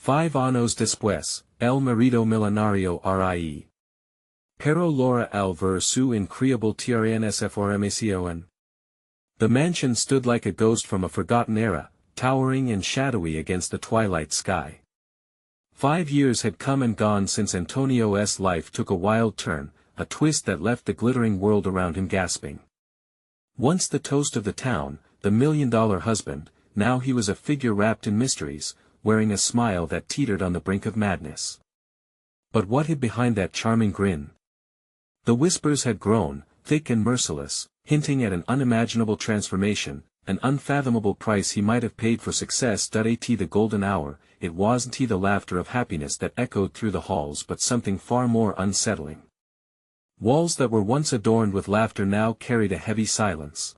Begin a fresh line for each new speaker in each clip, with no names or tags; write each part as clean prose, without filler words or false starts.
Años Después, el Marido Millonario Ríe. Pero Llora al ver su Increíble Transformación. The mansion stood like a ghost from a forgotten era, towering and shadowy against the twilight sky. 5 years had come and gone since Antonio's life took a wild turn, a twist that left the glittering world around him gasping. Once the toast of the town, the million-dollar husband, now he was a figure wrapped in mysteries, wearing a smile that teetered on the brink of madness. But what hid behind that charming grin? The whispers had grown, thick and merciless, hinting at an unimaginable transformation, an unfathomable price he might have paid for success. At the golden hour, it wasn't the laughter of happiness that echoed through the halls but something far more unsettling. Walls that were once adorned with laughter now carried a heavy silence.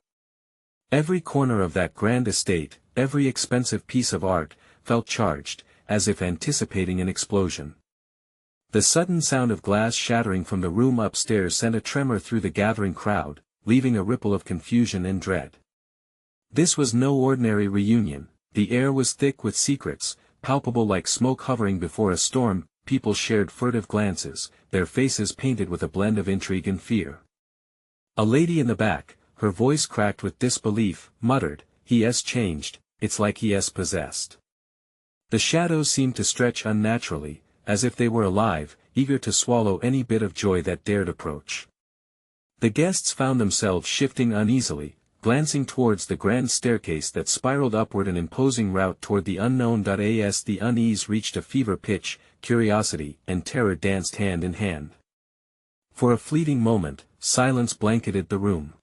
Every corner of that grand estate, every expensive piece of art, felt charged, as if anticipating an explosion. The sudden sound of glass shattering from the room upstairs sent a tremor through the gathering crowd, leaving a ripple of confusion and dread. This was no ordinary reunion, the air was thick with secrets, palpable like smoke hovering before a storm. People shared furtive glances, their faces painted with a blend of intrigue and fear. A lady in the back, her voice cracked with disbelief, muttered, "He has changed, it's like he has possessed." The shadows seemed to stretch unnaturally, as if they were alive, eager to swallow any bit of joy that dared approach. The guests found themselves shifting uneasily, glancing towards the grand staircase that spiraled upward an imposing route toward the unknown. As the unease reached a fever pitch, curiosity and terror danced hand in hand. For a fleeting moment, silence blanketed the room.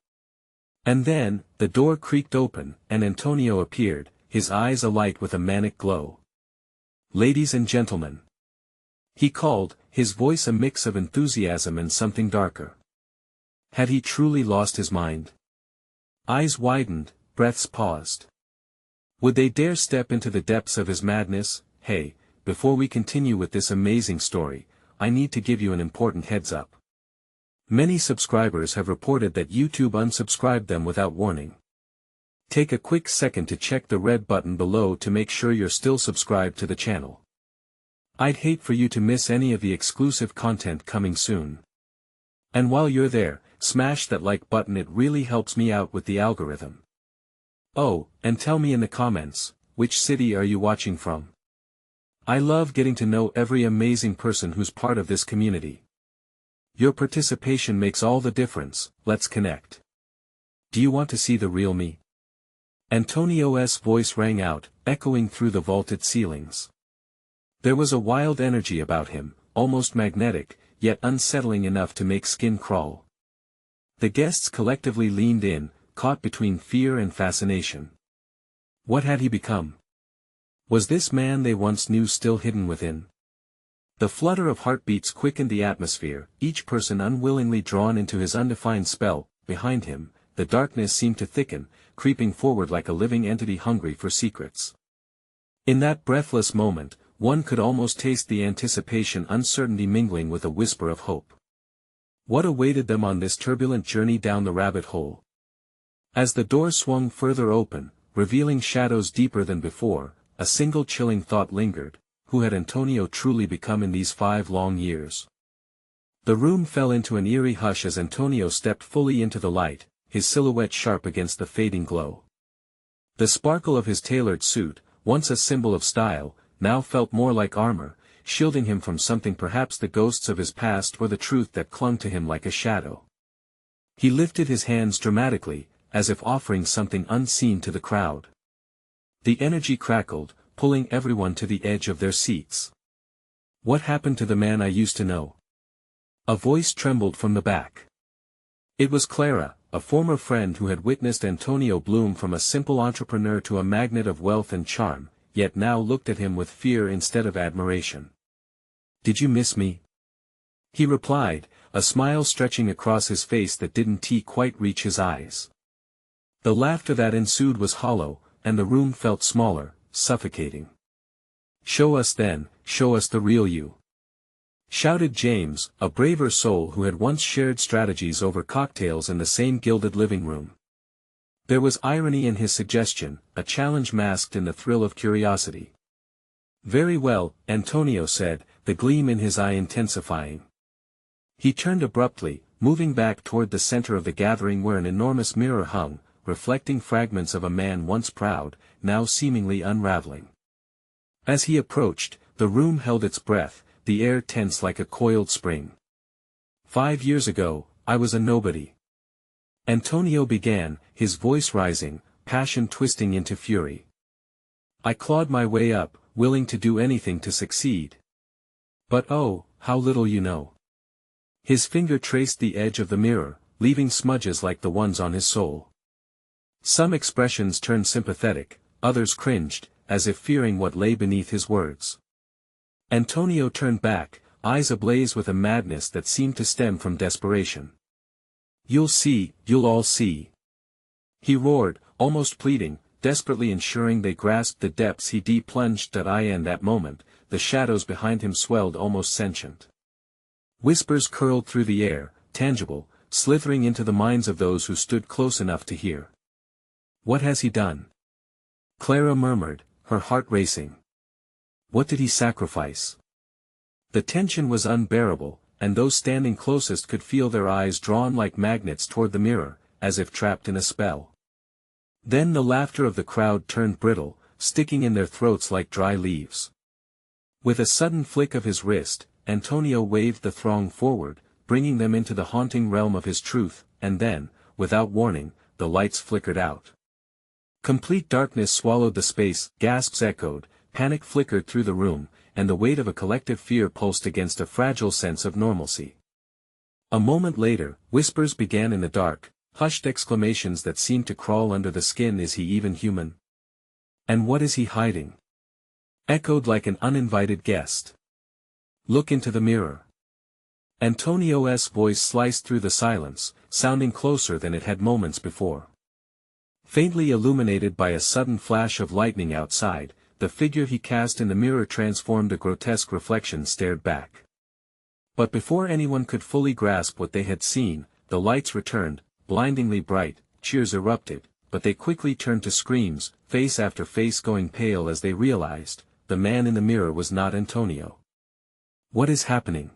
And then, the door creaked open, and Antonio appeared, his eyes alight with a manic glow. "Ladies and gentlemen," he called, his voice a mix of enthusiasm and something darker. Had he truly lost his mind? Eyes widened, breaths paused. Would they dare step into the depths of his madness? Hey, before we continue with this amazing story, I need to give you an important heads up. Many subscribers have reported that YouTube unsubscribed them without warning. Take a quick second to check the red button below to make sure you're still subscribed to the channel. I'd hate for you to miss any of the exclusive content coming soon. And while you're there, smash that like button, it really helps me out with the algorithm. Oh, and tell me in the comments, which city are you watching from? I love getting to know every amazing person who's part of this community. Your participation makes all the difference. Let's connect. Do you want to see the real me? Antonio's voice rang out, echoing through the vaulted ceilings. There was a wild energy about him, almost magnetic, yet unsettling enough to make skin crawl. The guests collectively leaned in, caught between fear and fascination. What had he become? Was this man they once knew still hidden within? The flutter of heartbeats quickened the atmosphere, each person unwillingly drawn into his undefined spell. Behind him, the darkness seemed to thicken, creeping forward like a living entity hungry for secrets. In that breathless moment, one could almost taste the anticipation, uncertainty mingling with a whisper of hope. What awaited them on this turbulent journey down the rabbit hole? As the door swung further open, revealing shadows deeper than before, a single chilling thought lingered: who had Antonio truly become in these 5 long years? The room fell into an eerie hush as Antonio stepped fully into the light, his silhouette sharp against the fading glow. The sparkle of his tailored suit, once a symbol of style, now felt more like armor, shielding him from something, perhaps the ghosts of his past or the truth that clung to him like a shadow. He lifted his hands dramatically, as if offering something unseen to the crowd. The energy crackled, pulling everyone to the edge of their seats. "What happened to the man I used to know?" A voice trembled from the back. It was Clara, a former friend who had witnessed Antonio bloom from a simple entrepreneur to a magnet of wealth and charm, yet now looked at him with fear instead of admiration. "Did you miss me?" he replied, a smile stretching across his face that didn't quite reach his eyes. The laughter that ensued was hollow, and the room felt smaller, suffocating. "Show us then, show us the real you," shouted James, a braver soul who had once shared strategies over cocktails in the same gilded living room. There was irony in his suggestion, a challenge masked in the thrill of curiosity. Very well, Antonio said, the gleam in his eye intensifying. He turned abruptly, moving back toward the center of the gathering where an enormous mirror hung, reflecting fragments of a man once proud, now seemingly unraveling. As he approached, the room held its breath, the air tense like a coiled spring. 5 years ago, I was a nobody. Antonio began, his voice rising, passion twisting into fury. I clawed my way up, willing to do anything to succeed. But oh, how little you know. His finger traced the edge of the mirror, leaving smudges like the ones on his soul. Some expressions turned sympathetic, others cringed, as if fearing what lay beneath his words. Antonio turned back, eyes ablaze with a madness that seemed to stem from desperation. You'll see, you'll all see. He roared, almost pleading, desperately ensuring they grasped the depths he plunged at. In that moment, the shadows behind him swelled almost sentient. Whispers curled through the air, tangible, slithering into the minds of those who stood close enough to hear. What has he done? Clara murmured, her heart racing. What did he sacrifice? The tension was unbearable, and those standing closest could feel their eyes drawn like magnets toward the mirror, as if trapped in a spell. Then the laughter of the crowd turned brittle, sticking in their throats like dry leaves. With a sudden flick of his wrist, Antonio waved the throng forward, bringing them into the haunting realm of his truth, and then, without warning, the lights flickered out. Complete darkness swallowed the space, gasps echoed, panic flickered through the room, and the weight of a collective fear pulsed against a fragile sense of normalcy. A moment later, whispers began in the dark, hushed exclamations that seemed to crawl under the skin. Is he even human? And what is he hiding? Echoed like an uninvited guest. Look into the mirror. Antonio's voice sliced through the silence, sounding closer than it had moments before. Faintly illuminated by a sudden flash of lightning outside, the figure he cast in the mirror transformed. A grotesque reflection stared back. But before anyone could fully grasp what they had seen, the lights returned, blindingly bright, cheers erupted, but they quickly turned to screams, face after face going pale as they realized, the man in the mirror was not Antonio. What is happening?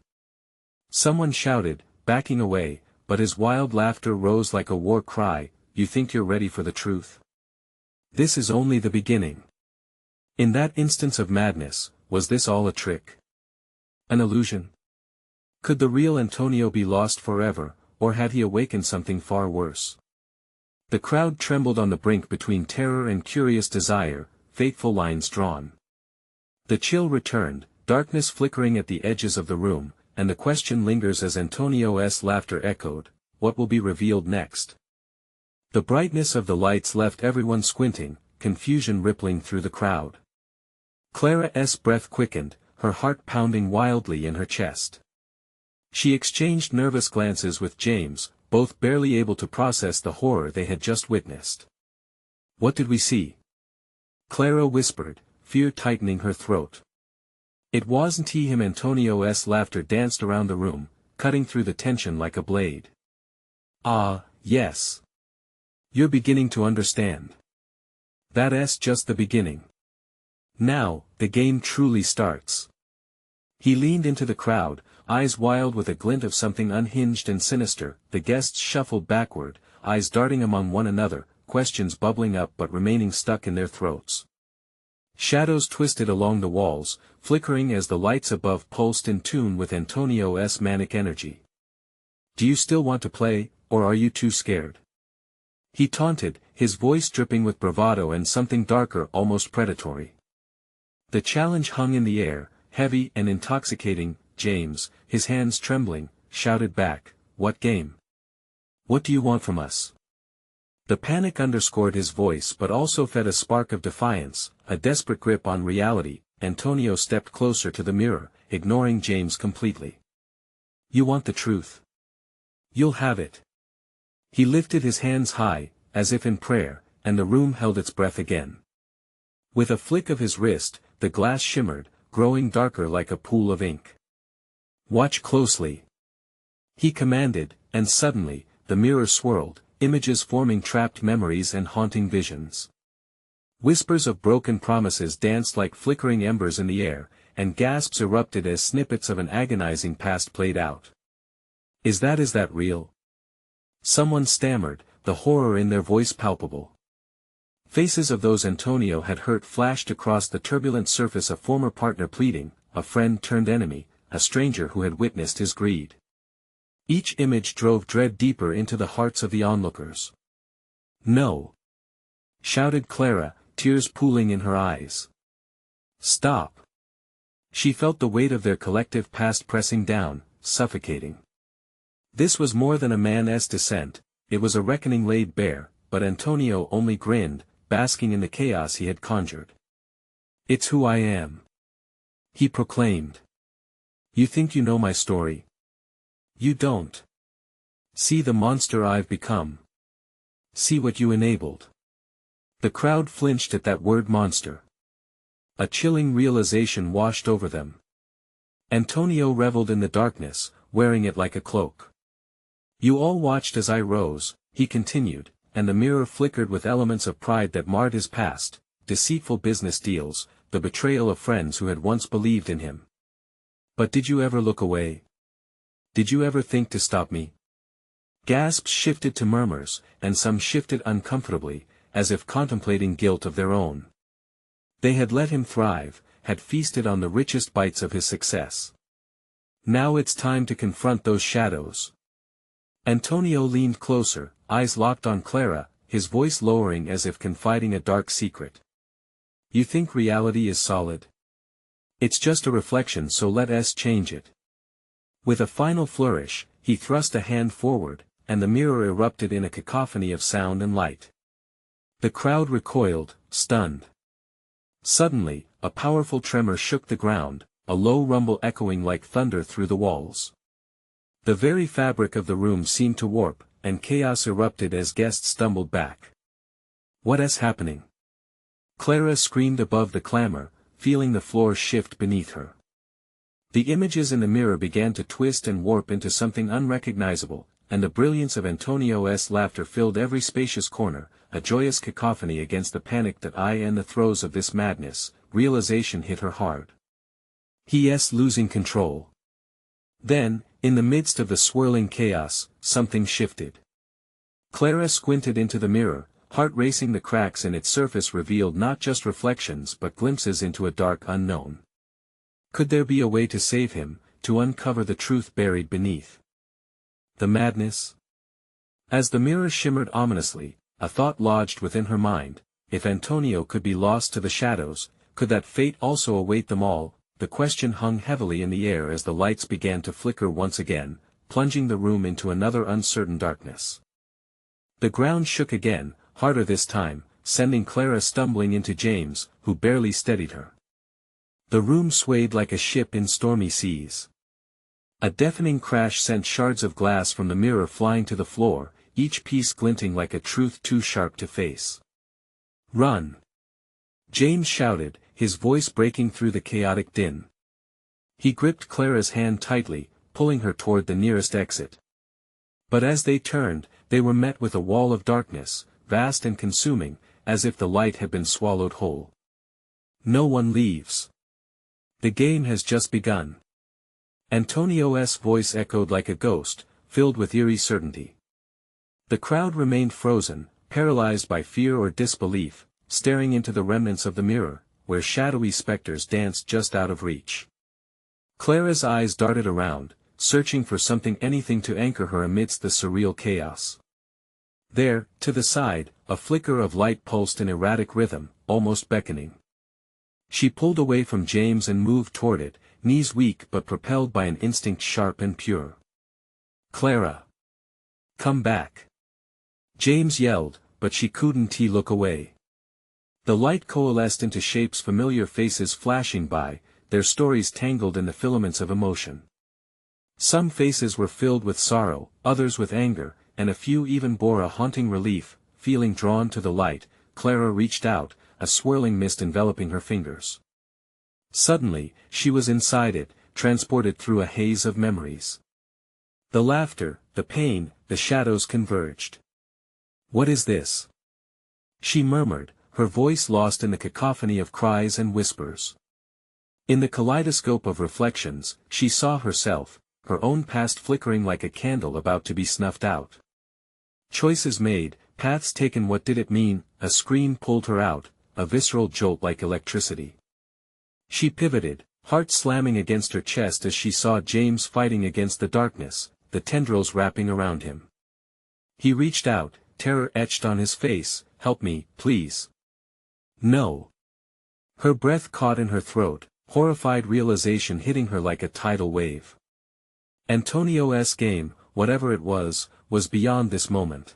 Someone shouted, backing away, but his wild laughter rose like a war cry. You think you're ready for the truth? This is only the beginning. In that instance of madness, was this all a trick? An illusion? Could the real Antonio be lost forever, or had he awakened something far worse? The crowd trembled on the brink between terror and curious desire, fateful lines drawn. The chill returned, darkness flickering at the edges of the room, and the question lingers as Antonio's laughter echoed, what will be revealed next? The brightness of the lights left everyone squinting, confusion rippling through the crowd. Clara's breath quickened, her heart pounding wildly in her chest. She exchanged nervous glances with James, both barely able to process the horror they had just witnessed. What did we see? Clara whispered, fear tightening her throat. It wasn't him. Antonio's laughter danced around the room, cutting through the tension like a blade. Ah, yes. You're beginning to understand. That's just the beginning. Now, the game truly starts. He leaned into the crowd, eyes wild with a glint of something unhinged and sinister. The guests shuffled backward, eyes darting among one another, questions bubbling up but remaining stuck in their throats. Shadows twisted along the walls, flickering as the lights above pulsed in tune with Antonio's manic energy. Do you still want to play, or are you too scared? He taunted, his voice dripping with bravado and something darker, almost predatory. The challenge hung in the air, heavy and intoxicating. James, his hands trembling, shouted back, what game? What do you want from us? The panic underscored his voice but also fed a spark of defiance, a desperate grip on reality. Antonio stepped closer to the mirror, ignoring James completely. You want the truth? You'll have it. He lifted his hands high, as if in prayer, and the room held its breath again. With a flick of his wrist, the glass shimmered, growing darker like a pool of ink. Watch closely. He commanded, and suddenly, the mirror swirled, images forming trapped memories and haunting visions. Whispers of broken promises danced like flickering embers in the air, and gasps erupted as snippets of an agonizing past played out. Is that real? Someone stammered, the horror in their voice palpable. Faces of those Antonio had hurt flashed across the turbulent surface, a former partner pleading, a friend turned enemy, a stranger who had witnessed his greed. Each image drove dread deeper into the hearts of the onlookers. "No!" shouted Clara, tears pooling in her eyes. "Stop!" She felt the weight of their collective past pressing down, suffocating. This was more than a man's descent, it was a reckoning laid bare, but Antonio only grinned, basking in the chaos he had conjured. "It's who I am," he proclaimed. "You think you know my story? You don't. See the monster I've become. See what you enabled." The crowd flinched at that word monster. A chilling realization washed over them. Antonio reveled in the darkness, wearing it like a cloak. "You all watched as I rose," he continued, and the mirror flickered with elements of pride that marred his past, deceitful business deals, the betrayal of friends who had once believed in him. "But did you ever look away? Did you ever think to stop me?" Gasps shifted to murmurs, and some shifted uncomfortably, as if contemplating guilt of their own. They had let him thrive, had feasted on the richest bites of his success. Now it's time to confront those shadows. Antonio leaned closer, eyes locked on Clara, his voice lowering as if confiding a dark secret. "You think reality is solid? It's just a reflection, so let us change it." With a final flourish, he thrust a hand forward, and the mirror erupted in a cacophony of sound and light. The crowd recoiled, stunned. Suddenly, a powerful tremor shook the ground, a low rumble echoing like thunder through the walls. The very fabric of the room seemed to warp, and chaos erupted as guests stumbled back. "What is happening?" Clara screamed above the clamor, feeling the floor shift beneath her. The images in the mirror began to twist and warp into something unrecognizable, and the brilliance of Antonio's laughter filled every spacious corner, a joyous cacophony against the panic that in the throes of this madness, realization hit her hard. He's losing control. Then, in the midst of the swirling chaos, something shifted. Clara squinted into the mirror, heart racing. The cracks in its surface revealed not just reflections but glimpses into a dark unknown. Could there be a way to save him, to uncover the truth buried beneath the madness? As the mirror shimmered ominously, a thought lodged within her mind: if Antonio could be lost to the shadows, could that fate also await them all? The question hung heavily in the air as the lights began to flicker once again, plunging the room into another uncertain darkness. The ground shook again, harder this time, sending Clara stumbling into James, who barely steadied her. The room swayed like a ship in stormy seas. A deafening crash sent shards of glass from the mirror flying to the floor, each piece glinting like a truth too sharp to face. "Run!" James shouted, his voice breaking through the chaotic din. He gripped Clara's hand tightly, pulling her toward the nearest exit. But as they turned, they were met with a wall of darkness, vast and consuming, as if the light had been swallowed whole. "No one leaves. The game has just begun." Antonio's voice echoed like a ghost, filled with eerie certainty. The crowd remained frozen, paralyzed by fear or disbelief, staring into the remnants of the mirror, where shadowy specters danced just out of reach. Clara's eyes darted around, searching for something, anything to anchor her amidst the surreal chaos. There, to the side, a flicker of light pulsed in erratic rhythm, almost beckoning. She pulled away from James and moved toward it, knees weak but propelled by an instinct sharp and pure. "Clara! Come back!" James yelled, but she couldn't look away. The light coalesced into shapes, familiar faces flashing by, their stories tangled in the filaments of emotion. Some faces were filled with sorrow, others with anger, and a few even bore a haunting relief. Feeling drawn to the light, Clara reached out, a swirling mist enveloping her fingers. Suddenly, she was inside it, transported through a haze of memories. The laughter, the pain, the shadows converged. "What is this?" she murmured, her voice lost in the cacophony of cries and whispers. In the kaleidoscope of reflections, she saw herself, her own past flickering like a candle about to be snuffed out. Choices made, paths taken. What did it mean? A scream pulled her out, a visceral jolt like electricity. She pivoted, heart slamming against her chest as she saw James fighting against the darkness, the tendrils wrapping around him. He reached out, terror etched on his face. Help me, please. No. Her breath caught in her throat, horrified realization hitting her like a tidal wave. Antonio's game, whatever it was beyond this moment.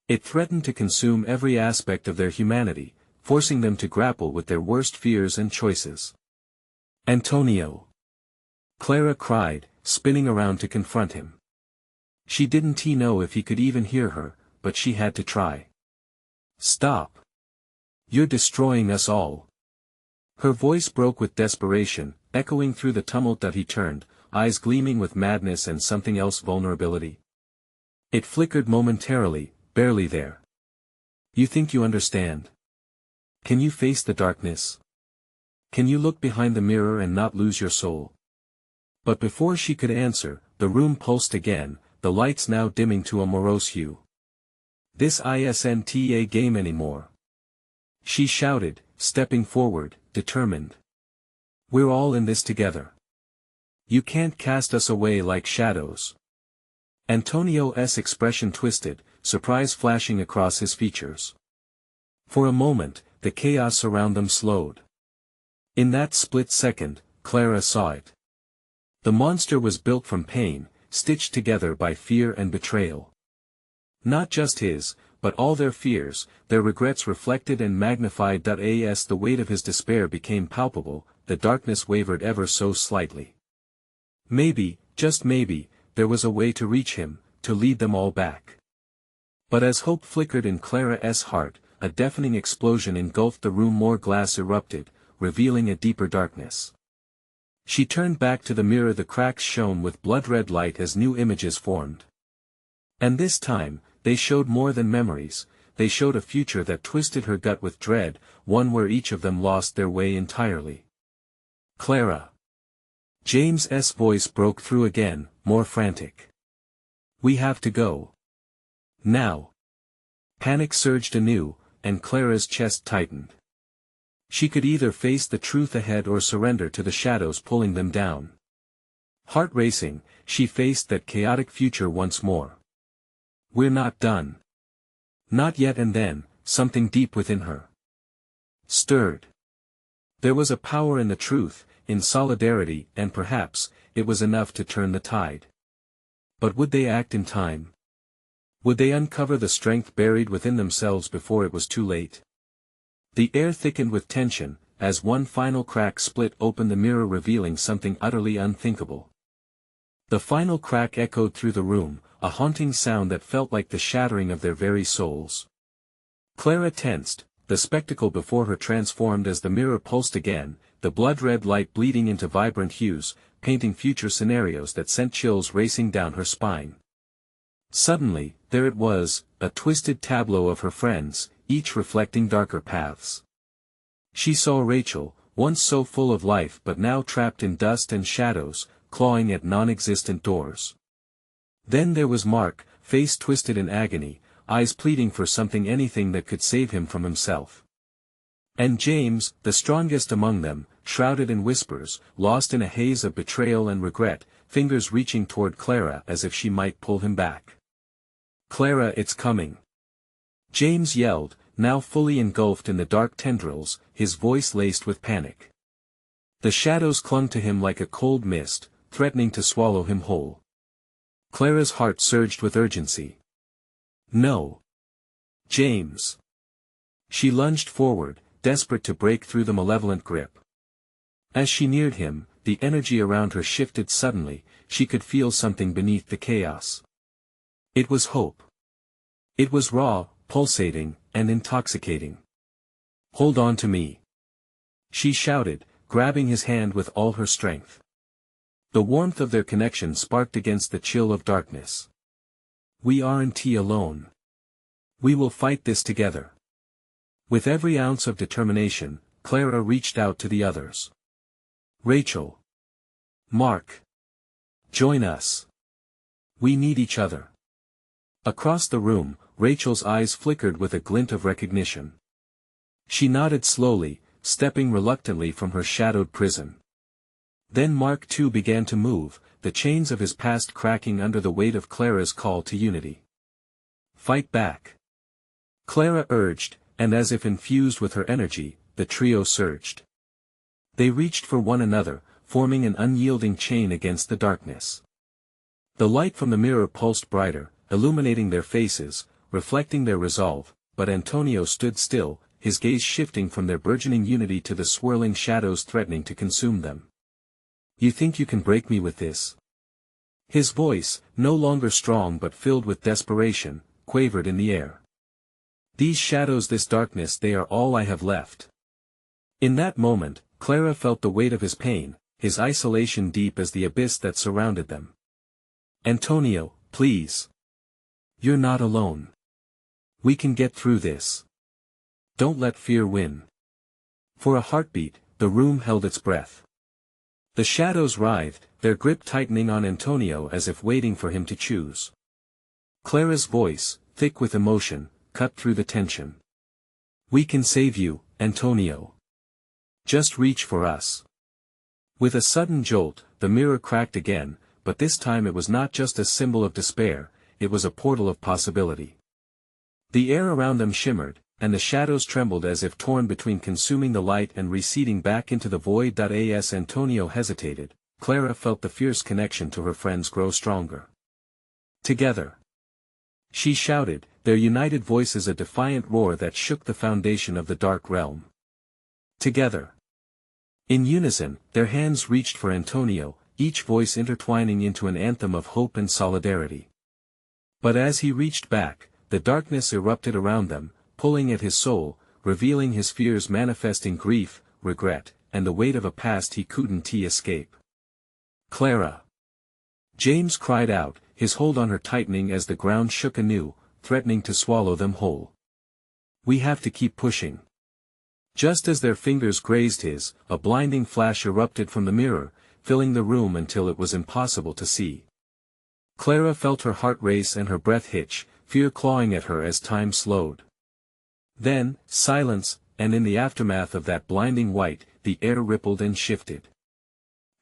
It threatened to consume every aspect of their humanity, forcing them to grapple with their worst fears and choices. Antonio! Clara cried, spinning around to confront him. She didn't know if he could even hear her, but she had to try. Stop! You're destroying us all. Her voice broke with desperation, echoing through the tumult. That he turned, eyes gleaming with madness and something else, vulnerability. It flickered momentarily, barely there. You think you understand? Can you face the darkness? Can you look behind the mirror and not lose your soul? But before she could answer, the room pulsed again, the lights now dimming to a morose hue. This isn't a game anymore. She shouted, stepping forward, determined. We're all in this together. You can't cast us away like shadows. Antonio's expression twisted, surprise flashing across his features. For a moment, the chaos around them slowed. In that split second, Clara saw it. The monster was built from pain, stitched together by fear and betrayal. Not just his, but all their fears, their regrets reflected and magnified. As the weight of his despair became palpable, the darkness wavered ever so slightly. Maybe, just maybe, there was a way to reach him, to lead them all back. But as hope flickered in Clara's heart, a deafening explosion engulfed the room. More glass erupted, revealing a deeper darkness. She turned back to the mirror. The cracks shone with blood-red light as new images formed. And this time, they showed more than memories, they showed a future that twisted her gut with dread, one where each of them lost their way entirely. Clara! James's voice broke through again, more frantic. We have to go. Now. Panic surged anew, and Clara's chest tightened. She could either face the truth ahead or surrender to the shadows pulling them down. Heart racing, she faced that chaotic future once more. We're not done. Not yet. And then, something deep within her stirred. There was a power in the truth, in solidarity, and perhaps, it was enough to turn the tide. But would they act in time? Would they uncover the strength buried within themselves before it was too late? The air thickened with tension, as one final crack split open the mirror, revealing something utterly unthinkable. The final crack echoed through the room, a haunting sound that felt like the shattering of their very souls. Clara tensed, the spectacle before her transformed as the mirror pulsed again, the blood-red light bleeding into vibrant hues, painting future scenarios that sent chills racing down her spine. Suddenly, there it was, a twisted tableau of her friends, each reflecting darker paths. She saw Rachel, once so full of life but now trapped in dust and shadows, clawing at non-existent doors. Then there was Mark, face twisted in agony, eyes pleading for something, anything that could save him from himself. And James, the strongest among them, shrouded in whispers, lost in a haze of betrayal and regret, fingers reaching toward Clara as if she might pull him back. Clara, it's coming! James yelled, now fully engulfed in the dark tendrils, his voice laced with panic. The shadows clung to him like a cold mist, threatening to swallow him whole. Clara's heart surged with urgency. No! James! She lunged forward, desperate to break through the malevolent grip. As she neared him, the energy around her shifted suddenly, she could feel something beneath the chaos. It was hope. It was raw, pulsating, and intoxicating. Hold on to me! She shouted, grabbing his hand with all her strength. The warmth of their connection sparked against the chill of darkness. We aren't alone. We will fight this together. With every ounce of determination, Clara reached out to the others. Rachel. Mark. Join us. We need each other. Across the room, Rachel's eyes flickered with a glint of recognition. She nodded slowly, stepping reluctantly from her shadowed prison. Then Mark too began to move, the chains of his past cracking under the weight of Clara's call to unity. Fight back. Clara urged, and as if infused with her energy, the trio surged. They reached for one another, forming an unyielding chain against the darkness. The light from the mirror pulsed brighter, illuminating their faces, reflecting their resolve, but Antonio stood still, his gaze shifting from their burgeoning unity to the swirling shadows threatening to consume them. You think you can break me with this? His voice, no longer strong but filled with desperation, quavered in the air. These shadows, this darkness, they are all I have left. In that moment, Clara felt the weight of his pain, his isolation deep as the abyss that surrounded them. Antonio, please. You're not alone. We can get through this. Don't let fear win. For a heartbeat, the room held its breath. The shadows writhed, their grip tightening on Antonio as if waiting for him to choose. Clara's voice, thick with emotion, cut through the tension. We can save you, Antonio. Just reach for us. With a sudden jolt, the mirror cracked again, but this time it was not just a symbol of despair, it was a portal of possibility. The air around them shimmered, and the shadows trembled as if torn between consuming the light and receding back into the void. As Antonio hesitated, Clara felt the fierce connection to her friends grow stronger. Together. She shouted, their united voices a defiant roar that shook the foundation of the dark realm. Together. In unison, their hands reached for Antonio, each voice intertwining into an anthem of hope and solidarity. But as he reached back, the darkness erupted around them, pulling at his soul, revealing his fears, manifesting grief, regret, and the weight of a past he couldn't escape. Clara! James cried out, his hold on her tightening as the ground shook anew, threatening to swallow them whole. We have to keep pushing. Just as their fingers grazed his, a blinding flash erupted from the mirror, filling the room until it was impossible to see. Clara felt her heart race and her breath hitch, fear clawing at her as time slowed. Then, silence, and in the aftermath of that blinding white, the air rippled and shifted.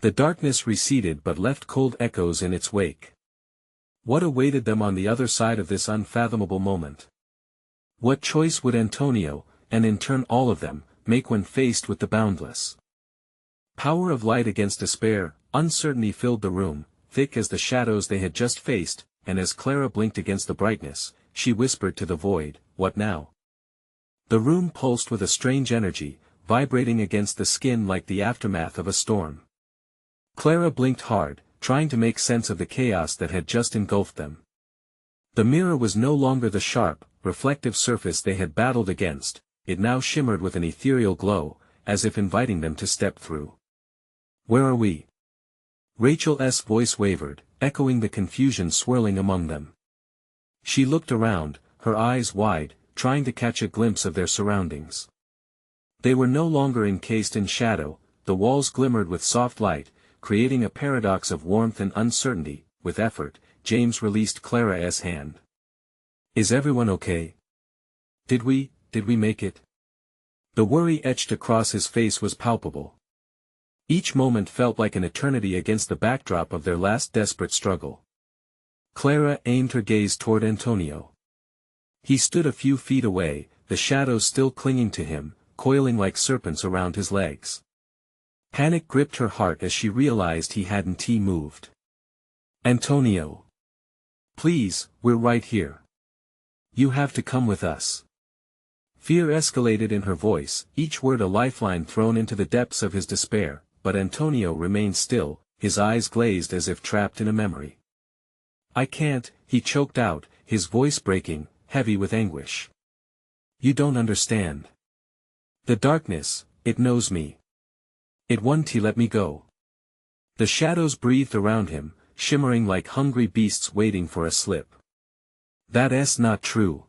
The darkness receded but left cold echoes in its wake. What awaited them on the other side of this unfathomable moment? What choice would Antonio, and in turn all of them, make when faced with the boundless power of light against despair? Uncertainty filled the room, thick as the shadows they had just faced, and as Clara blinked against the brightness, she whispered to the void, "What now?" The room pulsed with a strange energy, vibrating against the skin like the aftermath of a storm. Clara blinked hard, trying to make sense of the chaos that had just engulfed them. The mirror was no longer the sharp, reflective surface they had battled against, it now shimmered with an ethereal glow, as if inviting them to step through. Where are we? Rachel's voice wavered, echoing the confusion swirling among them. She looked around, her eyes wide, trying to catch a glimpse of their surroundings. They were no longer encased in shadow, the walls glimmered with soft light, creating a paradox of warmth and uncertainty. With effort, James released Clara's hand. Is everyone okay? Did we make it? The worry etched across his face was palpable. Each moment felt like an eternity against the backdrop of their last desperate struggle. Clara aimed her gaze toward Antonio. He stood a few feet away, the shadows still clinging to him, coiling like serpents around his legs. Panic gripped her heart as she realized he hadn't moved. Antonio. Please, we're right here. You have to come with us. Fear escalated in her voice, each word a lifeline thrown into the depths of his despair, but Antonio remained still, his eyes glazed as if trapped in a memory. I can't, he choked out, his voice breaking, heavy with anguish. You don't understand. The darkness, it knows me. It won't let me go. The shadows breathed around him, shimmering like hungry beasts waiting for a slip. That's not true.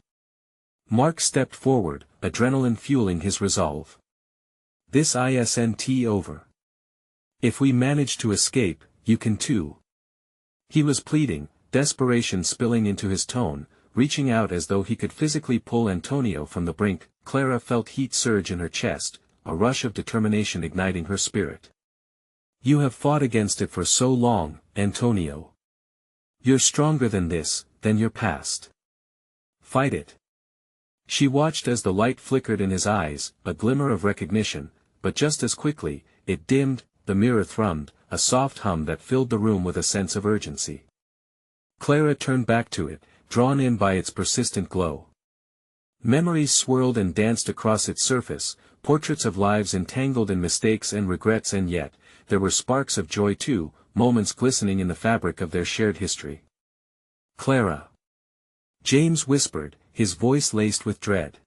Mark stepped forward, adrenaline fueling his resolve. This isn't over. If we manage to escape, you can too. He was pleading, desperation spilling into his tone, reaching out as though he could physically pull Antonio from the brink. Clara felt heat surge in her chest, a rush of determination igniting her spirit. You have fought against it for so long, Antonio. You're stronger than this, than your past. Fight it. She watched as the light flickered in his eyes, a glimmer of recognition, but just as quickly, it dimmed, the mirror thrummed, a soft hum that filled the room with a sense of urgency. Clara turned back to it, drawn in by its persistent glow. Memories swirled and danced across its surface, portraits of lives entangled in mistakes and regrets, and yet, there were sparks of joy too, moments glistening in the fabric of their shared history. Clara. James whispered, his voice laced with dread.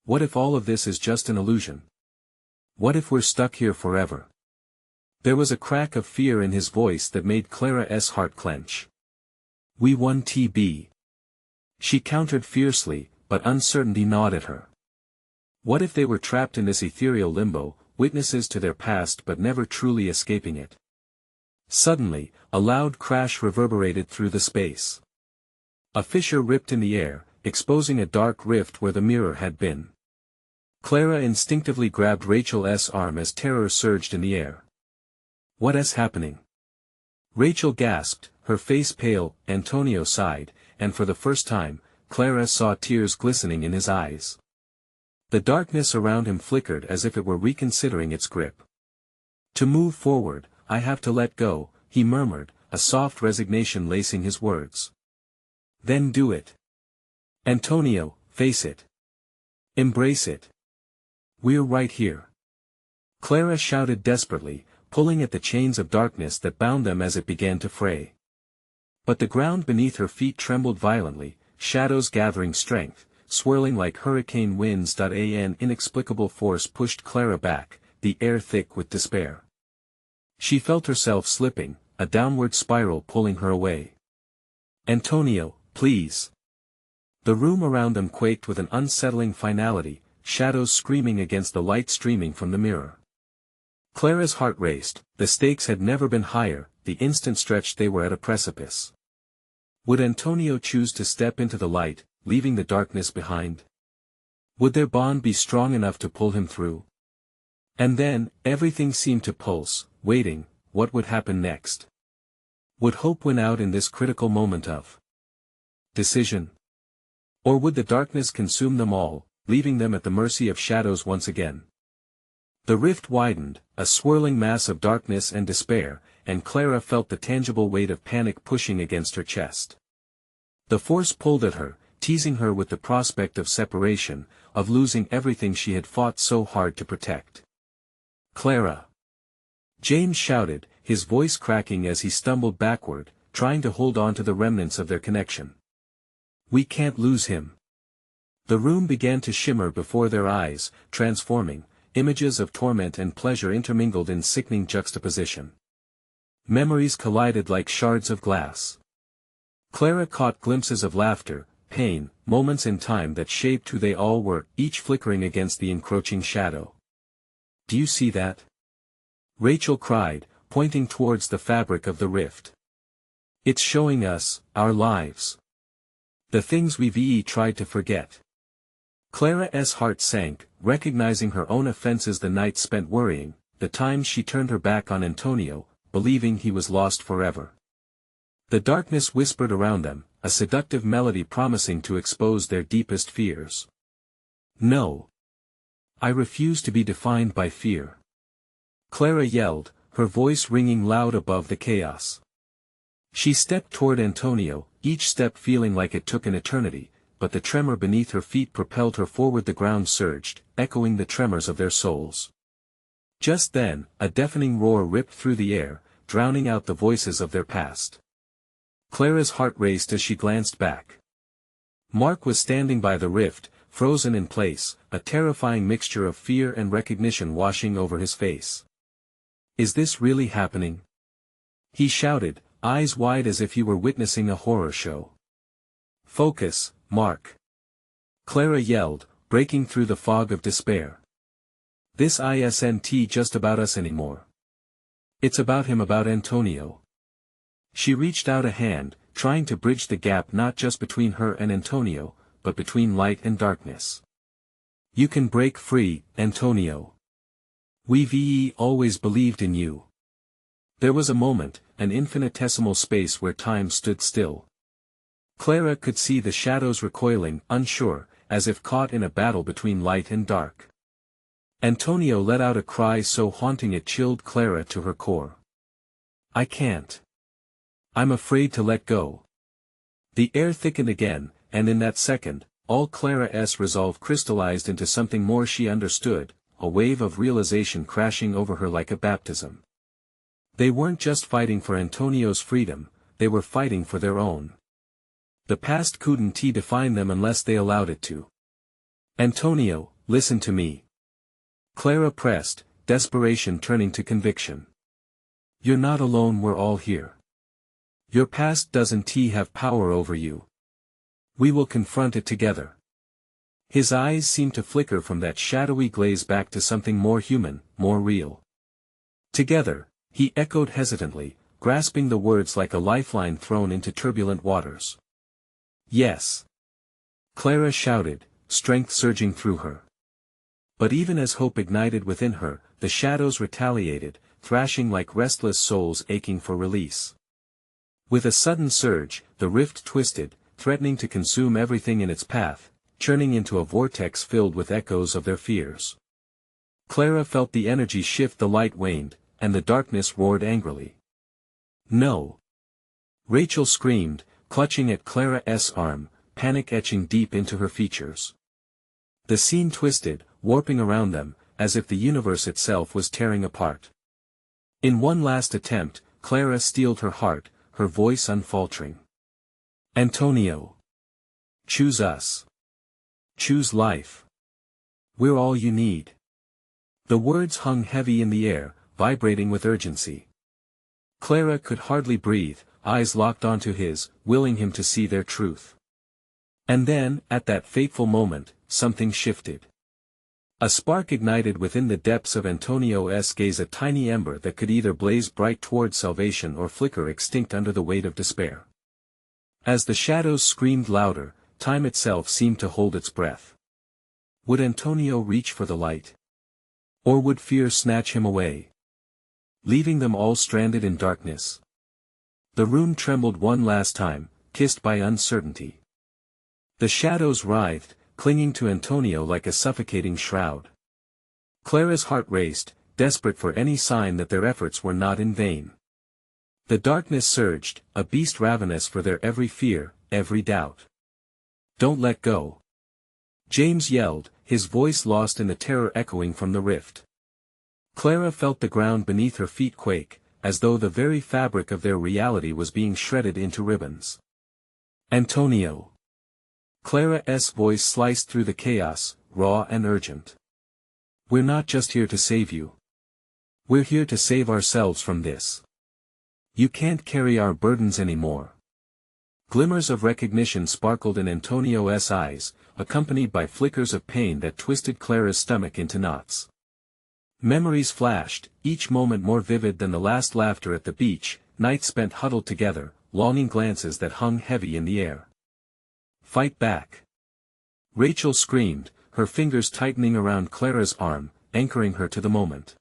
What if all of this is just an illusion? What if we're stuck here forever? There was a crack of fear in his voice that made Clara's heart clench. We won TB. She countered fiercely, but uncertainty gnawed at her. What if they were trapped in this ethereal limbo, witnesses to their past but never truly escaping it? Suddenly, a loud crash reverberated through the space. A fissure ripped in the air, exposing a dark rift where the mirror had been. Clara instinctively grabbed Rachel's arm as terror surged in the air. What is happening? Rachel gasped, her face pale. Antonio sighed, and for the first time, Clara saw tears glistening in his eyes. The darkness around him flickered as if it were reconsidering its grip. To move forward, I have to let go, he murmured, a soft resignation lacing his words. Then do it. Antonio, face it. Embrace it. We're right here. Clara shouted desperately, pulling at the chains of darkness that bound them as it began to fray. But the ground beneath her feet trembled violently, shadows gathering strength, swirling like hurricane winds. An inexplicable force pushed Clara back, the air thick with despair. She felt herself slipping, a downward spiral pulling her away. Antonio, please. The room around them quaked with an unsettling finality, shadows screaming against the light streaming from the mirror. Clara's heart raced, the stakes had never been higher, the instant stretched they were at a precipice. Would Antonio choose to step into the light, leaving the darkness behind? Would their bond be strong enough to pull him through? And then, everything seemed to pulse, waiting, what would happen next? Would hope win out in this critical moment of decision? Or would the darkness consume them all, leaving them at the mercy of shadows once again? The rift widened, a swirling mass of darkness and despair, and Clara felt the tangible weight of panic pushing against her chest. The force pulled at her, teasing her with the prospect of separation, of losing everything she had fought so hard to protect. Clara! James shouted, his voice cracking as he stumbled backward, trying to hold on to the remnants of their connection. We can't lose him. The room began to shimmer before their eyes, transforming, images of torment and pleasure intermingled in sickening juxtaposition. Memories collided like shards of glass. Clara caught glimpses of laughter, pain, moments in time that shaped who they all were, each flickering against the encroaching shadow. Do you see that? Rachel cried, pointing towards the fabric of the rift. It's showing us, our lives. The things we've tried to forget. Clara's heart sank, recognizing her own offenses, the nights spent worrying, the times she turned her back on Antonio, believing he was lost forever. The darkness whispered around them, a seductive melody promising to expose their deepest fears. No. I refuse to be defined by fear. Clara yelled, her voice ringing loud above the chaos. She stepped toward Antonio, each step feeling like it took an eternity, but the tremor beneath her feet propelled her forward. The ground surged, echoing the tremors of their souls. Just then, a deafening roar ripped through the air, drowning out the voices of their past. Clara's heart raced as she glanced back. Mark was standing by the rift, frozen in place, a terrifying mixture of fear and recognition washing over his face. Is this really happening? He shouted, eyes wide as if he were witnessing a horror show. Focus, Mark. Clara yelled, breaking through the fog of despair. This isn't just about us anymore. It's about him, about Antonio. She reached out a hand, trying to bridge the gap not just between her and Antonio, but between light and darkness. You can break free, Antonio. We've always believed in you. There was a moment, an infinitesimal space where time stood still. Clara could see the shadows recoiling, unsure, as if caught in a battle between light and dark. Antonio let out a cry so haunting it chilled Clara to her core. I can't. I'm afraid to let go. The air thickened again, and in that second, all Clara's resolve crystallized into something more she understood, a wave of realization crashing over her like a baptism. They weren't just fighting for Antonio's freedom, they were fighting for their own. The past couldn't define them unless they allowed it to. Antonio, listen to me. Clara pressed, desperation turning to conviction. You're not alone, we're all here. Your past doesn't have power over you. We will confront it together. His eyes seemed to flicker from that shadowy glaze back to something more human, more real. Together, he echoed hesitantly, grasping the words like a lifeline thrown into turbulent waters. Yes. Clara shouted, strength surging through her. But even as hope ignited within her, the shadows retaliated, thrashing like restless souls aching for release. With a sudden surge, the rift twisted, threatening to consume everything in its path, churning into a vortex filled with echoes of their fears. Clara felt the energy shift, the light waned, and the darkness roared angrily. No! Rachel screamed, clutching at Clara's arm, panic etching deep into her features. The scene twisted, warping around them, as if the universe itself was tearing apart. In one last attempt, Clara steeled her heart, her voice unfaltering. Antonio. Choose us. Choose life. We're all you need. The words hung heavy in the air, vibrating with urgency. Clara could hardly breathe, eyes locked onto his, willing him to see their truth. And then, at that fateful moment, something shifted. A spark ignited within the depths of Antonio's gaze, a tiny ember that could either blaze bright towards salvation or flicker extinct under the weight of despair. As the shadows screamed louder, time itself seemed to hold its breath. Would Antonio reach for the light? Or would fear snatch him away, leaving them all stranded in darkness? The room trembled one last time, kissed by uncertainty. The shadows writhed, clinging to Antonio like a suffocating shroud. Clara's heart raced, desperate for any sign that their efforts were not in vain. The darkness surged, a beast ravenous for their every fear, every doubt. Don't let go! James yelled, his voice lost in the terror echoing from the rift. Clara felt the ground beneath her feet quake, as though the very fabric of their reality was being shredded into ribbons. Antonio! Clara's voice sliced through the chaos, raw and urgent. We're not just here to save you. We're here to save ourselves from this. You can't carry our burdens anymore. Glimmers of recognition sparkled in Antonio's eyes, accompanied by flickers of pain that twisted Clara's stomach into knots. Memories flashed, each moment more vivid than the last laughter at the beach, nights spent huddled together, longing glances that hung heavy in the air. Fight back! Rachel screamed, her fingers tightening around Clara's arm, anchoring her to the moment.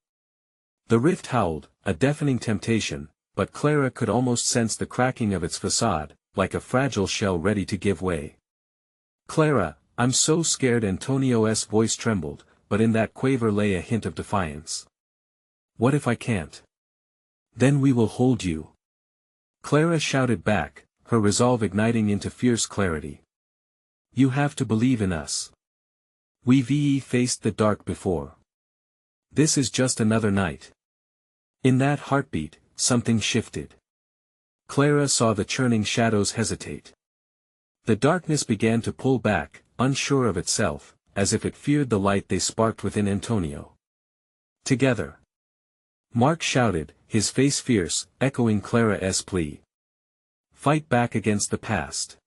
The rift howled, a deafening temptation, but Clara could almost sense the cracking of its facade, like a fragile shell ready to give way. Clara, I'm so scared. Antonio's voice trembled, but in that quaver lay a hint of defiance. What if I can't? Then we will hold you. Clara shouted back, her resolve igniting into fierce clarity. You have to believe in us. We've faced the dark before. This is just another night. In that heartbeat, something shifted. Clara saw the churning shadows hesitate. The darkness began to pull back, unsure of itself, as if it feared the light they sparked within Antonio. Together. Mark shouted, his face fierce, echoing Clara's plea. Fight back against the past.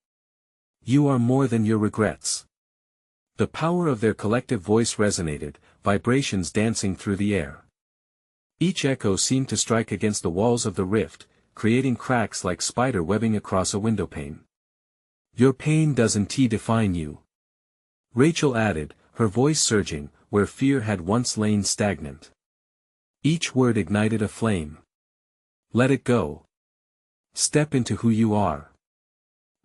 You are more than your regrets. The power of their collective voice resonated, vibrations dancing through the air. Each echo seemed to strike against the walls of the rift, creating cracks like spider webbing across a windowpane. Your pain doesn't define you. Rachel added, her voice surging, where fear had once lain stagnant. Each word ignited a flame. Let it go. Step into who you are.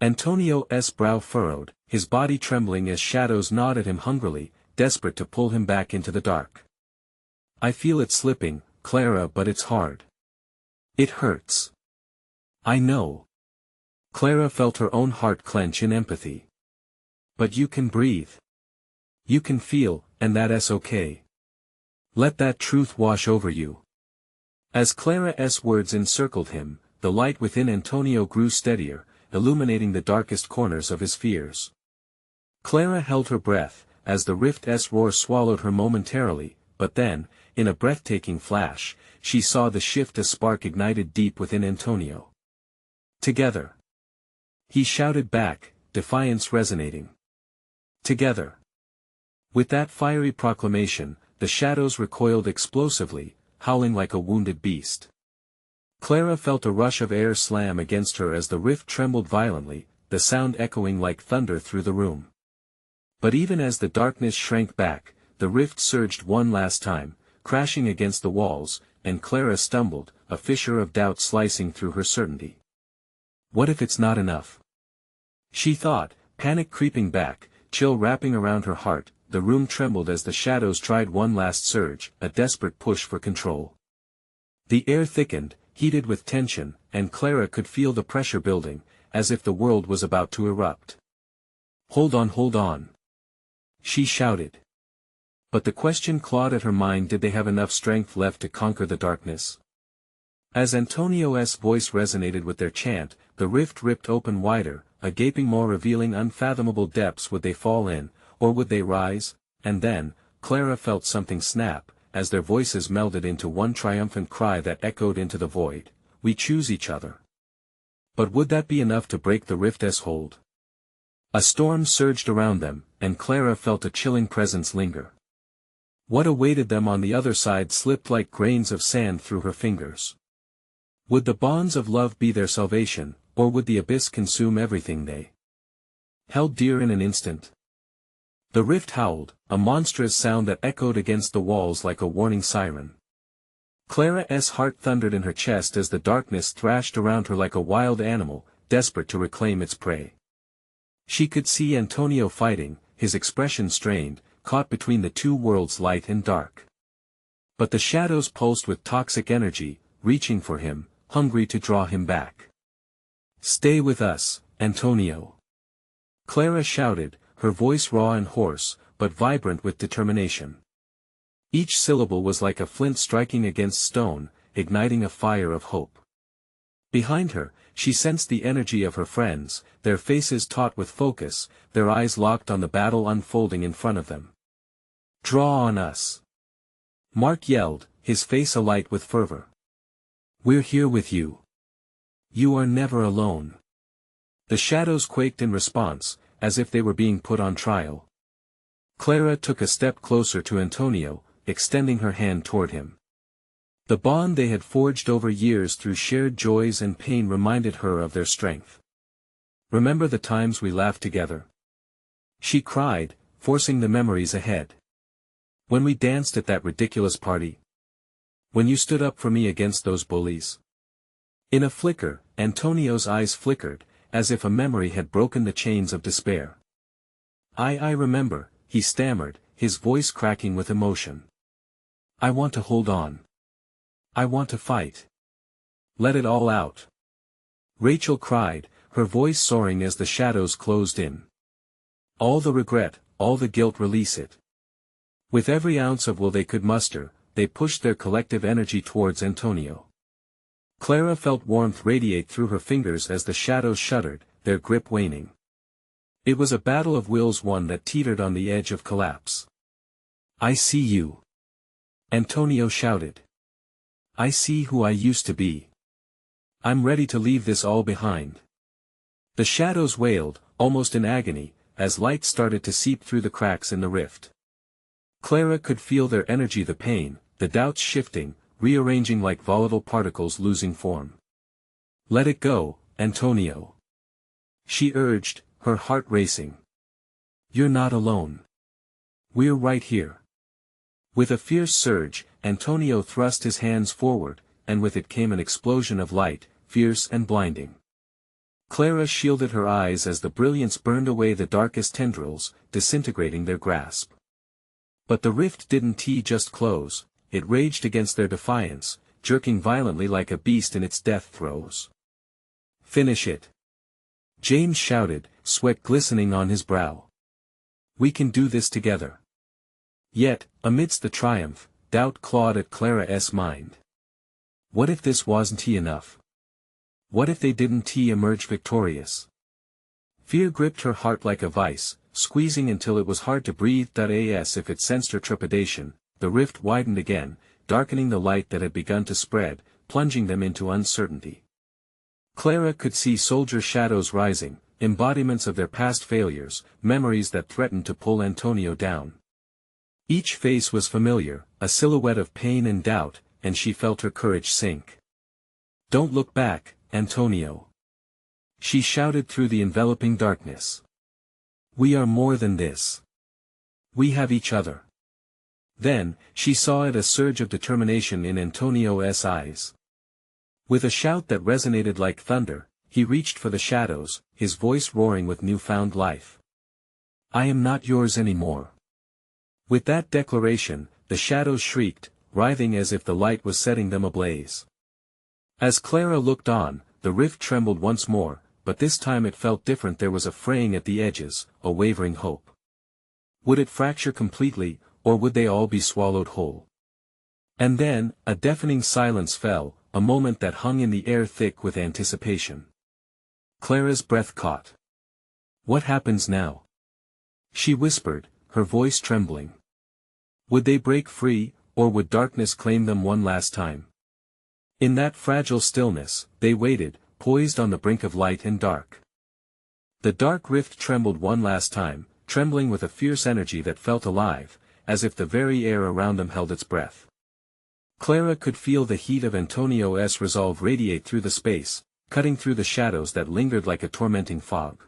Antonio's brow furrowed, his body trembling as shadows gnawed at him hungrily, desperate to pull him back into the dark. I feel it slipping, Clara, but it's hard. It hurts. I know. Clara felt her own heart clench in empathy. But you can breathe. You can feel, and that's okay. Let that truth wash over you. As Clara's words encircled him, the light within Antonio grew steadier, illuminating the darkest corners of his fears. Clara held her breath, as the rift's roar swallowed her momentarily, but then, in a breathtaking flash, she saw the shift a spark ignited deep within Antonio. Together. He shouted back, defiance resonating. Together. With that fiery proclamation, the shadows recoiled explosively, howling like a wounded beast. Clara felt a rush of air slam against her as the rift trembled violently, the sound echoing like thunder through the room. But even as the darkness shrank back, the rift surged one last time, crashing against the walls, and Clara stumbled, a fissure of doubt slicing through her certainty. What if it's not enough? She thought, panic creeping back, chill wrapping around her heart. The room trembled as the shadows tried one last surge, a desperate push for control. The air thickened, heated with tension, and Clara could feel the pressure building, as if the world was about to erupt. Hold on, hold on. She shouted. But the question clawed at her mind: did they have enough strength left to conquer the darkness? As Antonio's voice resonated with their chant, the rift ripped open wider, a gaping maw revealing unfathomable depths. Would they fall in, or would they rise? And then, Clara felt something snap, as their voices melded into one triumphant cry that echoed into the void. We choose each other. But would that be enough to break the rift's hold? A storm surged around them, and Clara felt a chilling presence linger. What awaited them on the other side slipped like grains of sand through her fingers. Would the bonds of love be their salvation, or would the abyss consume everything they held dear in an instant? The rift howled, a monstrous sound that echoed against the walls like a warning siren. Clara's heart thundered in her chest as the darkness thrashed around her like a wild animal, desperate to reclaim its prey. She could see Antonio fighting, his expression strained, caught between the two worlds, light and dark. But the shadows pulsed with toxic energy, reaching for him, hungry to draw him back. Stay with us, Antonio. Clara shouted, her voice raw and hoarse, but vibrant with determination. Each syllable was like a flint striking against stone, igniting a fire of hope. Behind her, she sensed the energy of her friends, their faces taut with focus, their eyes locked on the battle unfolding in front of them. Draw on us! Mark yelled, his face alight with fervor. We're here with you. You are never alone. The shadows quaked in response, as if they were being put on trial. Clara took a step closer to Antonio, extending her hand toward him. The bond they had forged over years through shared joys and pain reminded her of their strength. Remember the times we laughed together? She cried, forcing the memories ahead. When we danced at that ridiculous party? When you stood up for me against those bullies? In a flicker, Antonio's eyes flickered, as if a memory had broken the chains of despair. I remember, he stammered, his voice cracking with emotion. I want to hold on. I want to fight. Let it all out. Rachel cried, her voice soaring as the shadows closed in. All the regret, all the guilt, release it. With every ounce of will they could muster, they pushed their collective energy towards Antonio. Clara felt warmth radiate through her fingers as the shadows shuddered, their grip waning. It was a battle of wills, one that teetered on the edge of collapse. I see you. Antonio shouted. I see who I used to be. I'm ready to leave this all behind. The shadows wailed, almost in agony, as light started to seep through the cracks in the rift. Clara could feel their energy, the pain, the doubts shifting, rearranging like volatile particles losing form. "Let it go, Antonio," she urged, her heart racing. "You're not alone. We're right here." With a fierce surge, Antonio thrust his hands forward, and with it came an explosion of light, fierce and blinding. Clara shielded her eyes as the brilliance burned away the darkest tendrils, disintegrating their grasp. But the rift didn't just close, it raged against their defiance, jerking violently like a beast in its death throes. "Finish it!" James shouted, sweat glistening on his brow. "We can do this together." Yet, amidst the triumph, doubt clawed at Clara's mind. What if this wasn't enough? What if they didn't emerge victorious? Fear gripped her heart like a vice, squeezing until it was hard to breathe. As if it sensed her trepidation, the rift widened again, darkening the light that had begun to spread, plunging them into uncertainty. Clara could see soldier shadows rising, embodiments of their past failures, memories that threatened to pull Antonio down. Each face was familiar, a silhouette of pain and doubt, and she felt her courage sink. "Don't look back, Antonio," she shouted through the enveloping darkness. "We are more than this. We have each other." Then, she saw a surge of determination in Antonio's eyes. With a shout that resonated like thunder, he reached for the shadows, his voice roaring with newfound life. "I am not yours anymore." With that declaration, the shadows shrieked, writhing as if the light was setting them ablaze. As Clara looked on, the rift trembled once more, but this time it felt different. There was a fraying at the edges, a wavering hope. Would it fracture completely, or would they all be swallowed whole? And then, a deafening silence fell, a moment that hung in the air thick with anticipation. Clara's breath caught. "What happens now?" she whispered, her voice trembling. Would they break free, or would darkness claim them one last time? In that fragile stillness, they waited, poised on the brink of light and dark. The dark rift trembled one last time, trembling with a fierce energy that felt alive, as if the very air around them held its breath. Clara could feel the heat of Antonio's resolve radiate through the space, cutting through the shadows that lingered like a tormenting fog.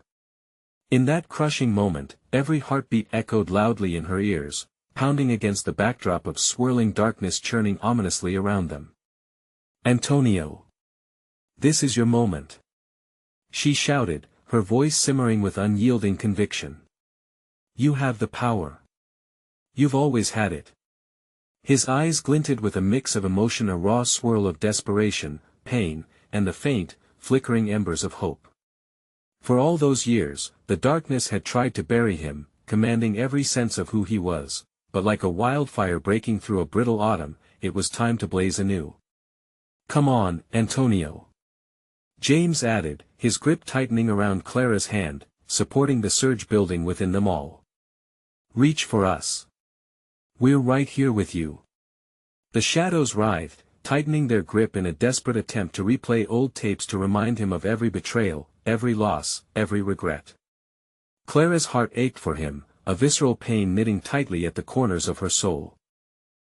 In that crushing moment, every heartbeat echoed loudly in her ears, pounding against the backdrop of swirling darkness churning ominously around them. "Antonio! This is your moment!" she shouted, her voice simmering with unyielding conviction. "You have the power. You've always had it." His eyes glinted with a mix of emotion, a raw swirl of desperation, pain, and the faint, flickering embers of hope. For all those years, the darkness had tried to bury him, commanding every sense of who he was, but like a wildfire breaking through a brittle autumn, it was time to blaze anew. "Come on, Antonio," James added, his grip tightening around Clara's hand, supporting the surge building within them all. "Reach for us. We're right here with you." The shadows writhed, tightening their grip in a desperate attempt to replay old tapes to remind him of every betrayal, every loss, every regret. Clara's heart ached for him, a visceral pain knitting tightly at the corners of her soul.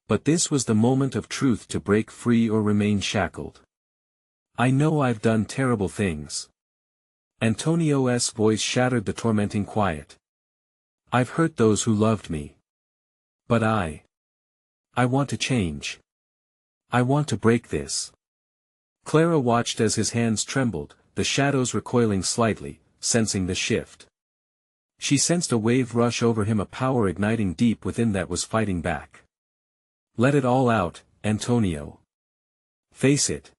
But this was the moment of truth, to break free or remain shackled. "I know I've done terrible things." Antonio's voice shattered the tormenting quiet. "I've hurt those who loved me. But I want to change. I want to break this." Clara watched as his hands trembled, the shadows recoiling slightly, sensing the shift. She sensed a wave rush over him, a power igniting deep within that was fighting back. "Let it all out, Antonio. Face it.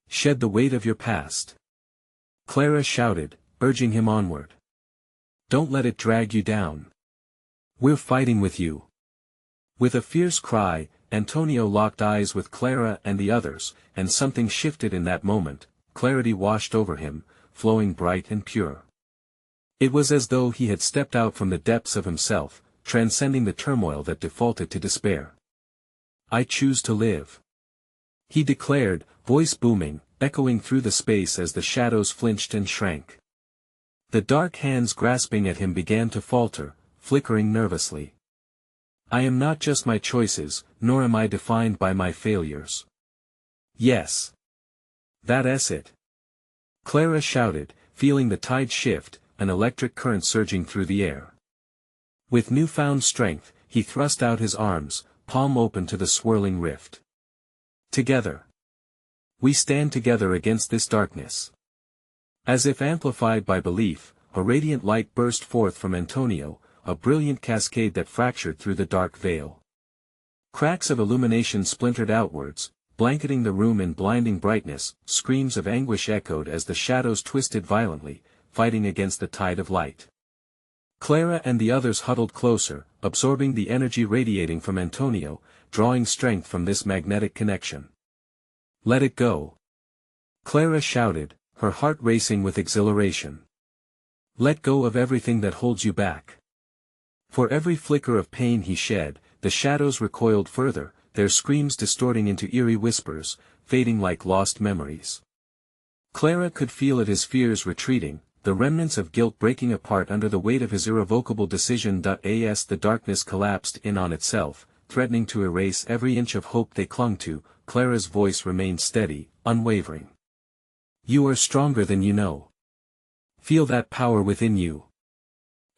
Shed the weight of your past." Clara shouted, urging him onward. "Don't let it drag you down. We're fighting with you." With a fierce cry, Antonio locked eyes with Clara and the others, and something shifted in that moment. Clarity washed over him, flowing bright and pure. It was as though he had stepped out from the depths of himself, transcending the turmoil that defaulted to despair. "I choose to live," he declared, voice booming, echoing through the space as the shadows flinched and shrank. The dark hands grasping at him began to falter, flickering nervously. I am not just my choices, nor am I defined by my failures. Yes. That's it. Clara shouted, feeling the tide shift, an electric current surging through the air. With newfound strength, he thrust out his arms, palm open to the swirling rift. Together. We stand together against this darkness. As if amplified by belief, a radiant light burst forth from Antonio, a brilliant cascade that fractured through the dark veil. Cracks of illumination splintered outwards, blanketing the room in blinding brightness. Screams of anguish echoed as the shadows twisted violently, fighting against the tide of light. Clara and the others huddled closer, absorbing the energy radiating from Antonio, drawing strength from this magnetic connection. Let it go. Clara shouted, her heart racing with exhilaration. Let go of everything that holds you back. For every flicker of pain he shed, the shadows recoiled further, their screams distorting into eerie whispers, fading like lost memories. Clara could feel at his fears retreating, the remnants of guilt breaking apart under the weight of his irrevocable decision. As the darkness collapsed in on itself, threatening to erase every inch of hope they clung to, Clara's voice remained steady, unwavering. You are stronger than you know. Feel that power within you.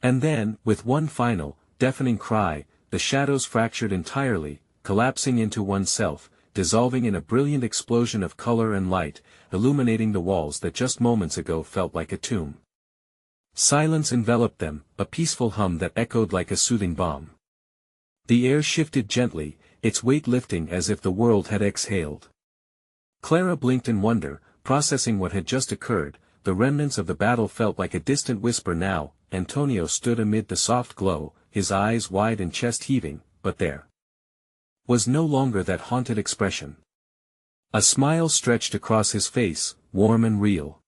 And then, with one final, deafening cry, the shadows fractured entirely, collapsing into oneself, dissolving in a brilliant explosion of color and light, illuminating the walls that just moments ago felt like a tomb. Silence enveloped them, a peaceful hum that echoed like a soothing balm. The air shifted gently, its weight lifting as if the world had exhaled. Clara blinked in wonder, processing what had just occurred. The remnants of the battle felt like a distant whisper now. Antonio stood amid the soft glow, his eyes wide and chest heaving, but there was no longer that haunted expression. A smile stretched across his face, warm and real.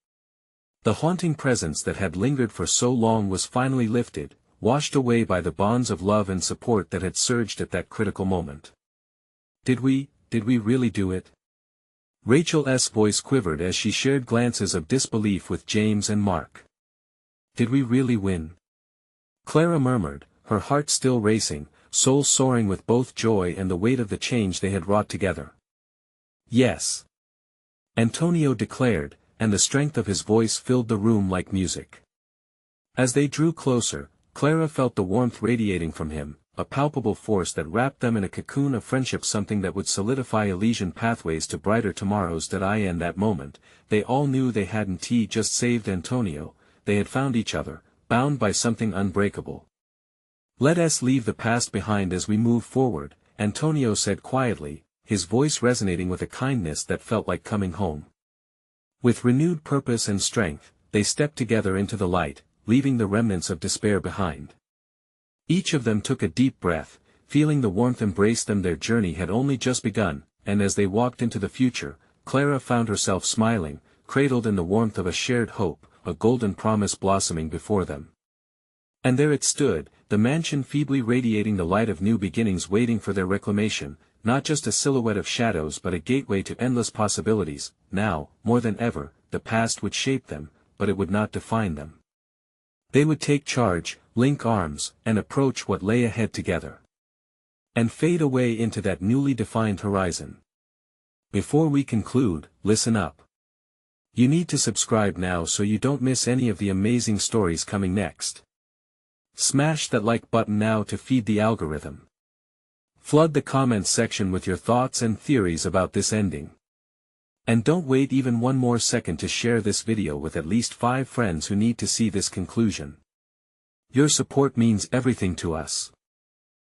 The haunting presence that had lingered for so long was finally lifted, washed away by the bonds of love and support that had surged at that critical moment. Did we really do it? Rachel's voice quivered as she shared glances of disbelief with James and Mark. Did we really win? Clara murmured, her heart still racing, soul soaring with both joy and the weight of the change they had wrought together. Yes. Antonio declared, and the strength of his voice filled the room like music. As they drew closer, Clara felt the warmth radiating from him, a palpable force that wrapped them in a cocoon of friendship, something that would solidify Elysian pathways to brighter tomorrows. In that moment, they all knew they hadn't just saved Antonio, they had found each other, bound by something unbreakable. Let us leave the past behind as we move forward, Antonio said quietly, his voice resonating with a kindness that felt like coming home. With renewed purpose and strength, they stepped together into the light, leaving the remnants of despair behind. Each of them took a deep breath, feeling the warmth embrace them. Their journey had only just begun, and as they walked into the future, Clara found herself smiling, cradled in the warmth of a shared hope, a golden promise blossoming before them. And there it stood, the mansion feebly radiating the light of new beginnings waiting for their reclamation, not just a silhouette of shadows but a gateway to endless possibilities. Now, more than ever, the past would shape them, but it would not define them. They would take charge, link arms, and approach what lay ahead together. And fade away into that newly defined horizon. Before we conclude, listen up. You need to subscribe now so you don't miss any of the amazing stories coming next. Smash that like button now to feed the algorithm. Flood the comments section with your thoughts and theories about this ending. And don't wait even one more second to share this video with at least 5 friends who need to see this conclusion. Your support means everything to us.